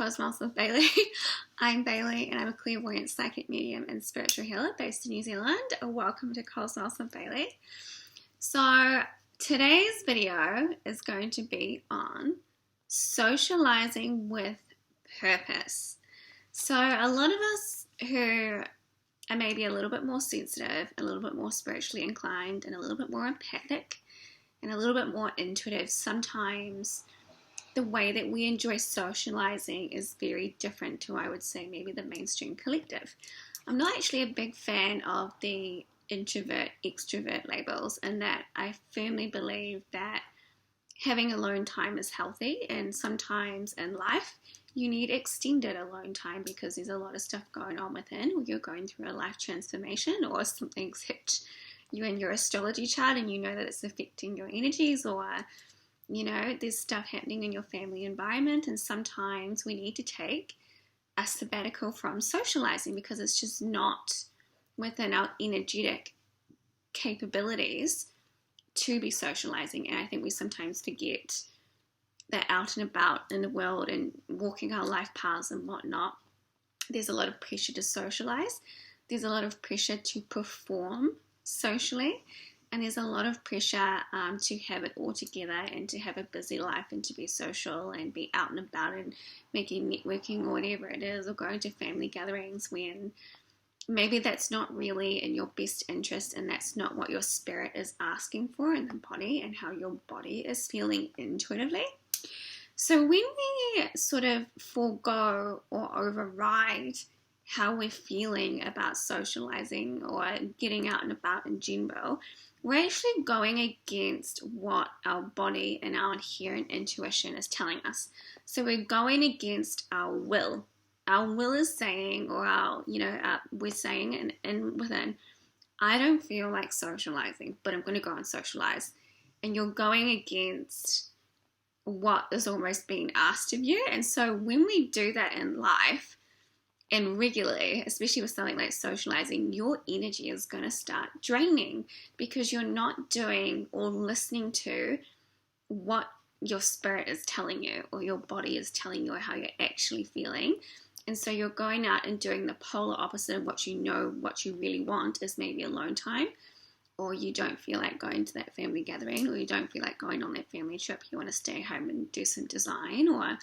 Cosmos with Bailey. I'm Bailey and I'm a clairvoyant psychic medium and spiritual healer based in New Zealand. Welcome to Cosmos with Bailey. So today's video is going to be on socializing with purpose. So a lot of us who are maybe a little bit more sensitive, a little bit more spiritually inclined, and a little bit more empathic, and a little bit more intuitive, sometimes the way that we enjoy socializing is very different to, I would say, maybe the mainstream collective. I'm not actually a big fan of the introvert, extrovert labels, and that I firmly believe that having alone time is healthy, and sometimes in life you need extended alone time because there's a lot of stuff going on within, or you're going through a life transformation, or something's hit you in your astrology chart and you know that it's affecting your energies, or you know, there's stuff happening in your family environment, and sometimes we need to take a sabbatical from socializing because it's just not within our energetic capabilities to be socializing. And I think we sometimes forget that out and about in the world and walking our life paths and whatnot, there's a lot of pressure to socialize. There's a lot of pressure to perform socially. And there's a lot of pressure to have it all together and to have a busy life and to be social and be out and about and making networking or whatever it is, or going to family gatherings when maybe that's not really in your best interest and that's not what your spirit is asking for in the body and how your body is feeling intuitively. So when we sort of forego or override how we're feeling about socializing or getting out and about in general, we're actually going against what our body and our inherent intuition is telling us. So we're going against our will. Our will is saying, or we're saying and within, I don't feel like socializing, but I'm going to go and socialize. And you're going against what is almost being asked of you. And so when we do that in life, and regularly, especially with something like socializing, your energy is going to start draining because you're not doing or listening to what your spirit is telling you or your body is telling you or how you're actually feeling. And so you're going out and doing the polar opposite of what you know, what you really want is maybe alone time, or you don't feel like going to that family gathering, or you don't feel like going on that family trip. You want to stay home and do some design, or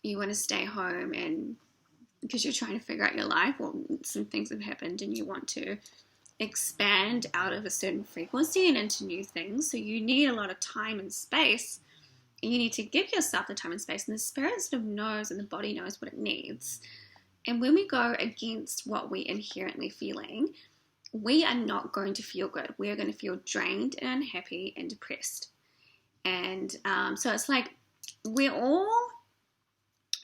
you want to stay home and because you're trying to figure out your life, or some things have happened and you want to expand out of a certain frequency and into new things. So you need a lot of time and space, and you need to give yourself the time and space, and the spirit sort of knows and the body knows what it needs. And when we go against what we're inherently feeling, we are not going to feel good. We're going to feel drained and unhappy and depressed. And so it's like we're all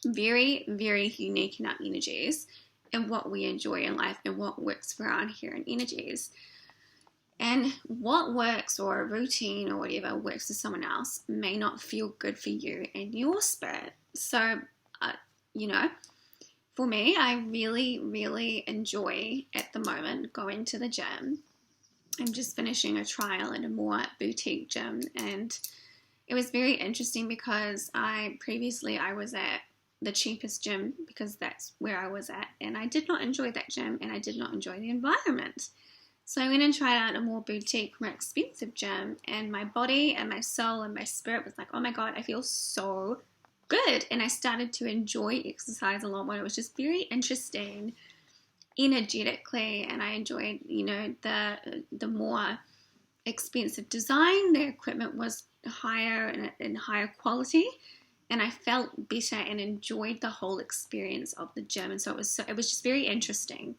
very, very unique in our energies and what we enjoy in life and what works for our inherent energies. And what works, or a routine or whatever works for someone else, may not feel good for you and your spirit. So, for me, I really, really enjoy at the moment going to the gym. I'm just finishing a trial at a more boutique gym, and it was very interesting because I was at the cheapest gym because that's where I was at, and I did not enjoy that gym and I did not enjoy the environment. So I went and tried out a more boutique, more expensive gym, and my body and my soul and my spirit was like, oh my god, I feel so good. And I started to enjoy exercise a lot more. It was just very interesting energetically, and I enjoyed the more expensive design. The equipment was higher and higher quality, and I felt better and enjoyed the whole experience of the gym. And so it was just very interesting,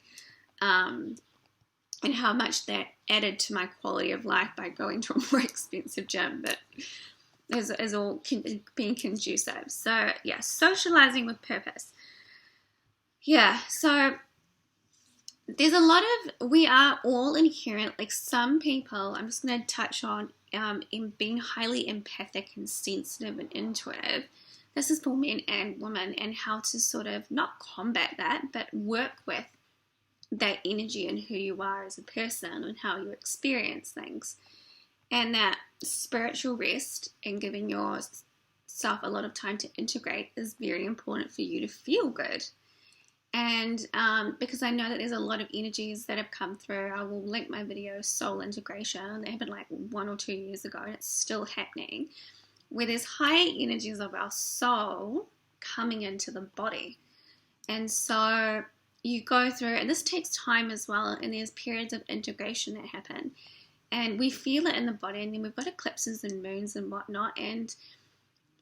and how much that added to my quality of life by going to a more expensive gym, but is all being conducive. So yeah, socializing with purpose. Yeah, so there's a lot of, we are all inherent, like some people, I'm just going to touch on in being highly empathic and sensitive and intuitive. This is for men and women, and how to sort of not combat that, but work with that energy and who you are as a person and how you experience things. And that spiritual rest and giving your yourself a lot of time to integrate is very important for you to feel good. And because I know that there's a lot of energies that have come through. I will link my video, Soul Integration. They happened like 1 or 2 years ago, and it's still happening, where there's high energies of our soul coming into the body. And so you go through, and this takes time as well, and there's periods of integration that happen. And we feel it in the body, and then we've got eclipses and moons and whatnot, and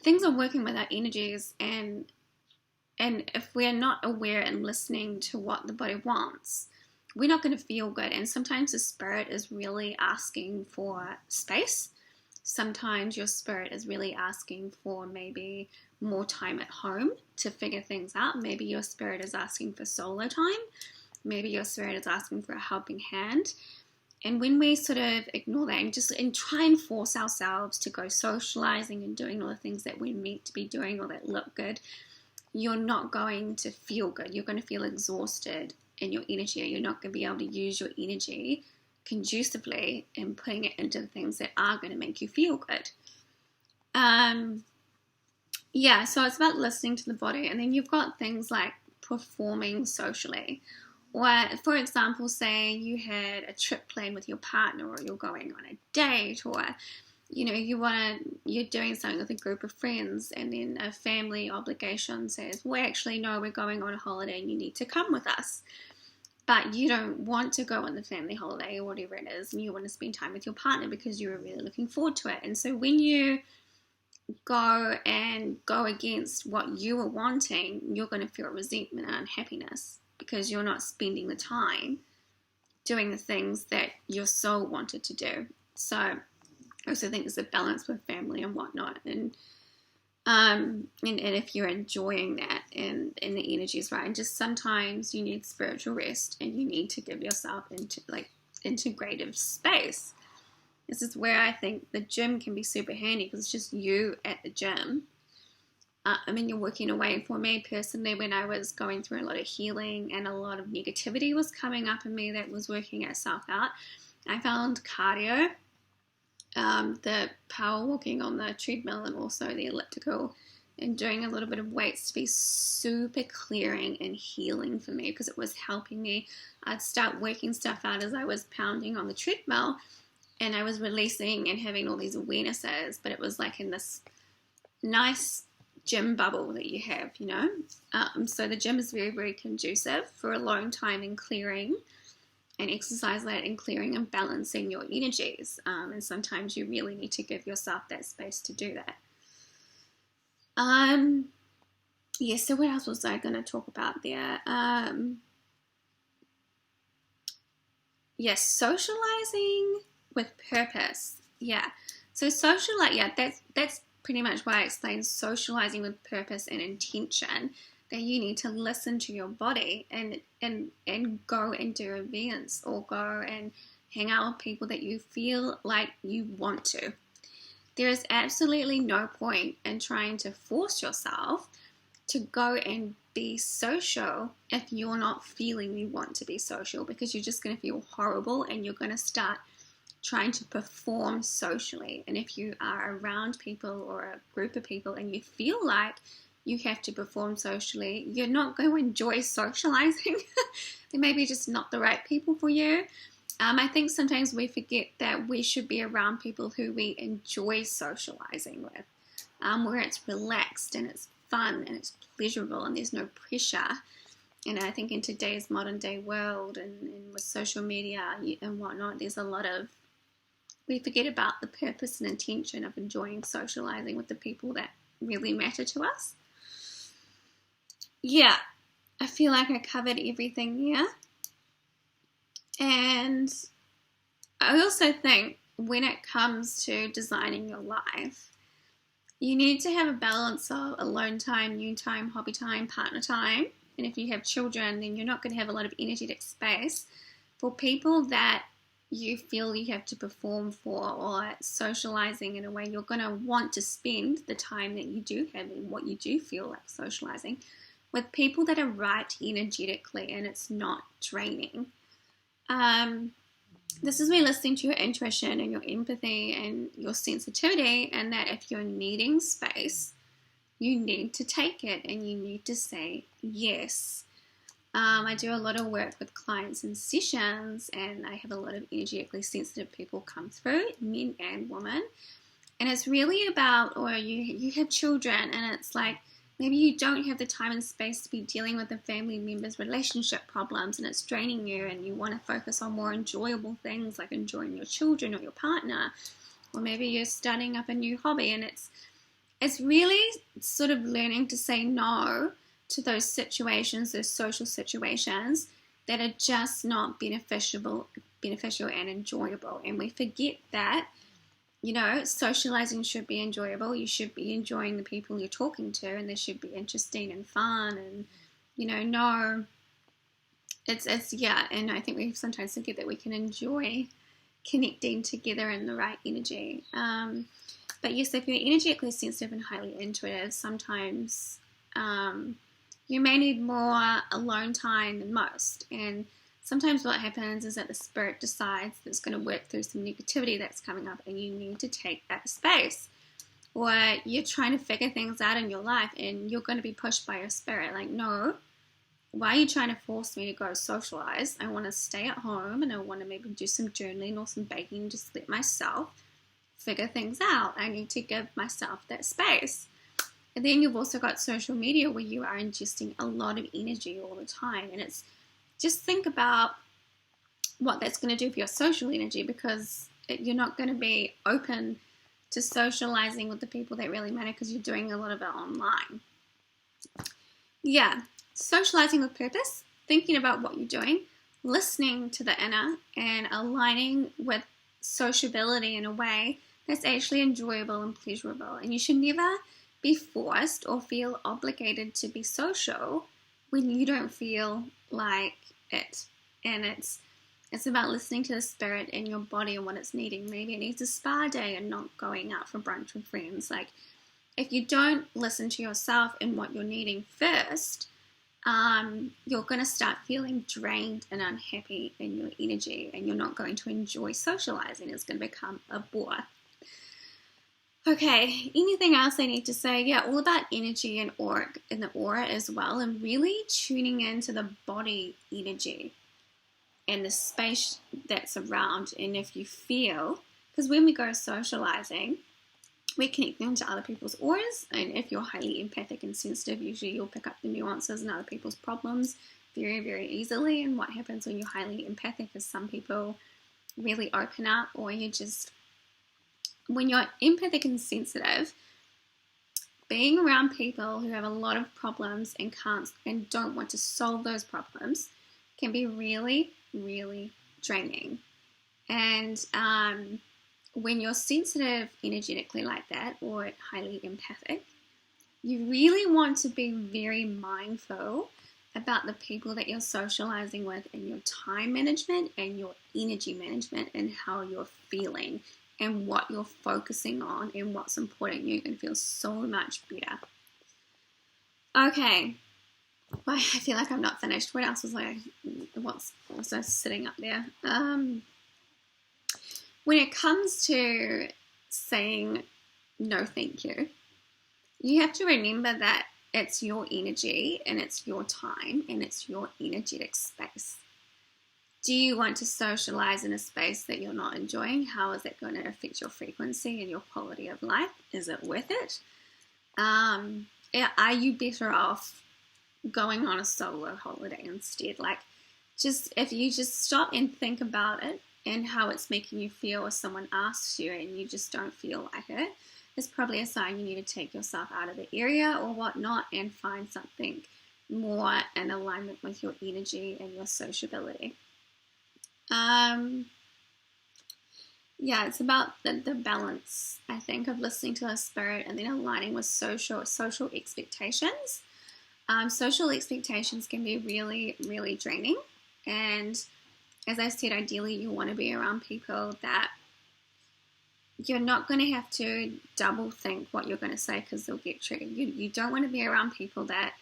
things are working with our energies, and if we're not aware and listening to what the body wants, we're not going to feel good. And sometimes the spirit is really asking for space. Sometimes your spirit is really asking for maybe more time at home to figure things out. Maybe your spirit is asking for solo time. Maybe your spirit is asking for a helping hand. And when we sort of ignore that and try and force ourselves to go socializing and doing all the things that we're meant to be doing or that look good, you're not going to feel good. You're going to feel exhausted in your energy. You're not going to be able to use your energy conducively and putting it into the things that are going to make you feel good. So it's about listening to the body. And then you've got things like performing socially. Or, for example, say you had a trip planned with your partner, or you're going on a date, or you're doing something with a group of friends, and then a family obligation says, well, actually, no, we're going on a holiday and you need to come with us. But you don't want to go on the family holiday or whatever it is, and you want to spend time with your partner because you're really looking forward to it. And so when you go against what you were wanting, you're going to feel resentment and unhappiness because you're not spending the time doing the things that your soul wanted to do. So I also think there's a balance with family and whatnot, and if you're enjoying that and the energy is right, and just sometimes you need spiritual rest and you need to give yourself into like integrative space. This is where I think the gym can be super handy, because it's just you at the gym. You're working away. For me personally, when I was going through a lot of healing and a lot of negativity was coming up in me that was working itself out, I found cardio, the power walking on the treadmill and also the elliptical, and doing a little bit of weights to be super clearing and healing for me, because it was helping me. I'd start working stuff out as I was pounding on the treadmill, and I was releasing and having all these awarenesses, but it was like in this nice gym bubble that you have, so the gym is very, very conducive for a long time in clearing and exercise that and clearing and balancing your energies, and sometimes you really need to give yourself that space to do that. So what else was I going to talk about there? Socializing with purpose. So that's pretty much why I explained socializing with purpose and intention, that you need to listen to your body and go and do events or go and hang out with people that you feel like you want to. There is absolutely no point in trying to force yourself to go and be social if you're not feeling you want to be social, because you're just going to feel horrible and you're going to start trying to perform socially. And if you are around people or a group of people and you feel like you have to perform socially, you're not going to enjoy socializing. They may be just not the right people for you. I think sometimes we forget that we should be around people who we enjoy socializing with, where it's relaxed and it's fun and it's pleasurable and there's no pressure. And I think in today's modern day world and with social media and whatnot, there's a lot of, we forget about the purpose and intention of enjoying socializing with the people that really matter to us. I feel like I covered everything there. And I also think when it comes to designing your life, you need to have a balance of alone time, you time, hobby time, partner time. And if you have children, then you're not going to have a lot of energetic space for people that you feel you have to perform for, or socializing in a way you're going to want to spend the time that you do have and what you do feel like socializing with people that are right energetically and it's not draining. This is where listening to your intuition and your empathy and your sensitivity, and that if you're needing space you need to take it and you need to say yes. I do a lot of work with clients in sessions, and I have a lot of energetically sensitive people come through, men and women. And it's really about, or you have children, and it's like maybe you don't have the time and space to be dealing with a family member's relationship problems, and it's draining you, and you want to focus on more enjoyable things like enjoying your children or your partner, or maybe you're starting up a new hobby, and it's really sort of learning to say no to those situations, those social situations that are just not beneficial and enjoyable. And we forget that, socializing should be enjoyable. You should be enjoying the people you're talking to, and they should be interesting and fun, and, and I think we sometimes forget that we can enjoy connecting together in the right energy. But yes, if you're energetically sensitive and highly intuitive, sometimes you may need more alone time than most. And sometimes what happens is that the spirit decides that it's going to work through some negativity that's coming up, and you need to take that space. Or you're trying to figure things out in your life, and you're going to be pushed by your spirit. Like, no, why are you trying to force me to go socialize? I want to stay at home, and I want to maybe do some journaling or some baking, just let myself figure things out. I need to give myself that space. And then you've also got social media, where you are ingesting a lot of energy all the time. And it's just think about what that's going to do for your social energy, because you're not going to be open to socializing with the people that really matter, because you're doing a lot of it online. Yeah, socializing with purpose, thinking about what you're doing, listening to the inner, and aligning with sociability in a way that's actually enjoyable and pleasurable. And you should never be forced or feel obligated to be social when you don't feel like it. And it's about listening to the spirit in your body and what it's needing. Maybe it needs a spa day and not going out for brunch with friends. Like, if you don't listen to yourself and what you're needing first, you're going to start feeling drained and unhappy in your energy, and you're not going to enjoy socializing. It's going to become a bore. Okay, anything else I need to say? Yeah, all about energy and aura, in the aura as well, and really tuning into the body energy and the space that's around. And if you feel, because when we go socializing, we connect into other people's auras, and if you're highly empathic and sensitive, usually you'll pick up the nuances in other people's problems very, very easily. And what happens when you're highly empathic is some people really open up, or when you're empathic and sensitive, being around people who have a lot of problems and can't and don't want to solve those problems can be really, really draining. And when you're sensitive energetically like that, or highly empathic, you really want to be very mindful about the people that you're socializing with, and your time management and your energy management, and how you're feeling and what you're focusing on and what's important. You're going to feel so much better. Okay. Well, I feel like I'm not finished. What else was what's also sitting up there? When it comes to saying no thank you, you have to remember that it's your energy, and it's your time, and it's your energetic space. Do you want to socialize in a space that you're not enjoying? How is that going to affect your frequency and your quality of life? Is it worth it? Are you better off going on a solo holiday instead? Like, if you just stop and think about it and how it's making you feel if someone asks you and you just don't feel like it, it's probably a sign you need to take yourself out of the area or whatnot and find something more in alignment with your energy and your sociability. It's about the balance, I think, of listening to the spirit and then aligning with social expectations. Social expectations can be really, really draining. And as I said, ideally you want to be around people that you're not going to have to double think what you're going to say, because they'll get triggered. You don't want to be around people that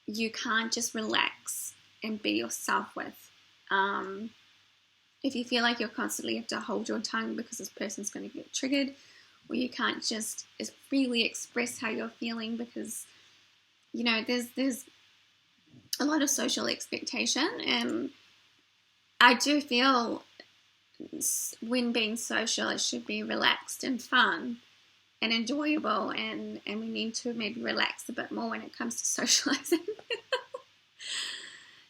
you can't just relax and be yourself with. If you feel like you're constantly have to hold your tongue because this person's going to get triggered, or you can't just freely express how you're feeling because, you know, there's a lot of social expectation, and I do feel when being social, it should be relaxed and fun and enjoyable, and we need to maybe relax a bit more when it comes to socializing.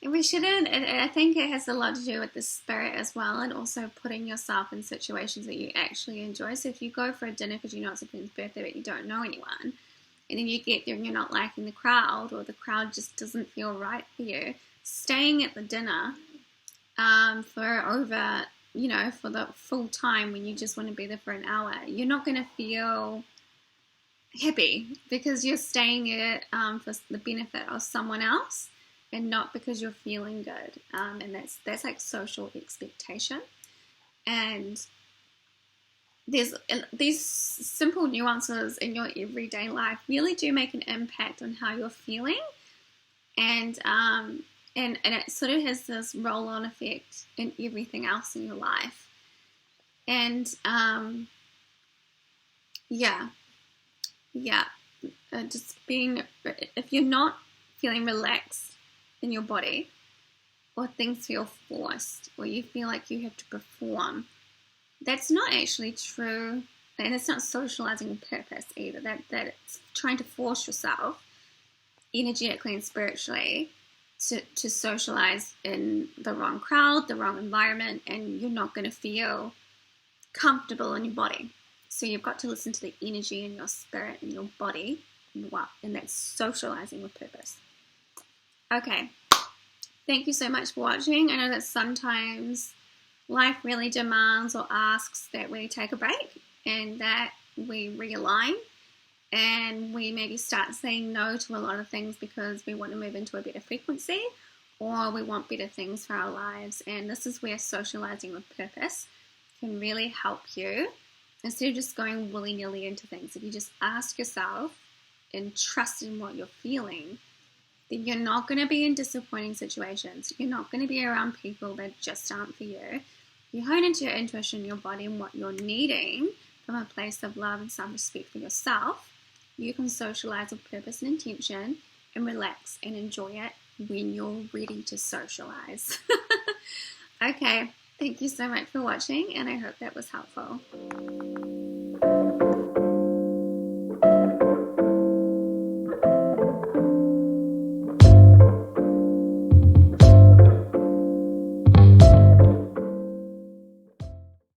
And we shouldn't, and I think it has a lot to do with the spirit as well, and also putting yourself in situations that you actually enjoy. So if you go for a dinner because you know it's a friend's birthday but you don't know anyone, and then you get there and you're not liking the crowd, or the crowd just doesn't feel right for you, staying at the dinner for over, you know, for the full time when you just want to be there for an hour, you're not going to feel happy because you're staying at it for the benefit of someone else and not because you're feeling good. And that's like social expectation. And there's these simple nuances in your everyday life really do make an impact on how you're feeling, and it sort of has this roll-on effect in everything else in your life. And just being, if you're not feeling relaxed in your body, or things feel forced, or you feel like you have to perform, that's not actually true, and it's not socializing with purpose either. That it's trying to force yourself energetically and spiritually to socialize in the wrong crowd, the wrong environment, and you're not going to feel comfortable in your body. So you've got to listen to the energy in your spirit and your body, and that's socializing with purpose. Okay, thank you so much for watching. I know that sometimes life really demands or asks that we take a break and that we realign, and we maybe start saying no to a lot of things because we want to move into a better frequency, or we want better things for our lives. And this is where socializing with purpose can really help you. Instead of just going willy-nilly into things, if you just ask yourself and trust in what you're feeling, then you're not going to be in disappointing situations. You're not going to be around people that just aren't for you. You hone into your intuition, your body, and what you're needing from a place of love and self-respect for yourself. You can socialize with purpose and intention and relax and enjoy it when you're ready to socialize. Okay, thank you so much for watching, and I hope that was helpful.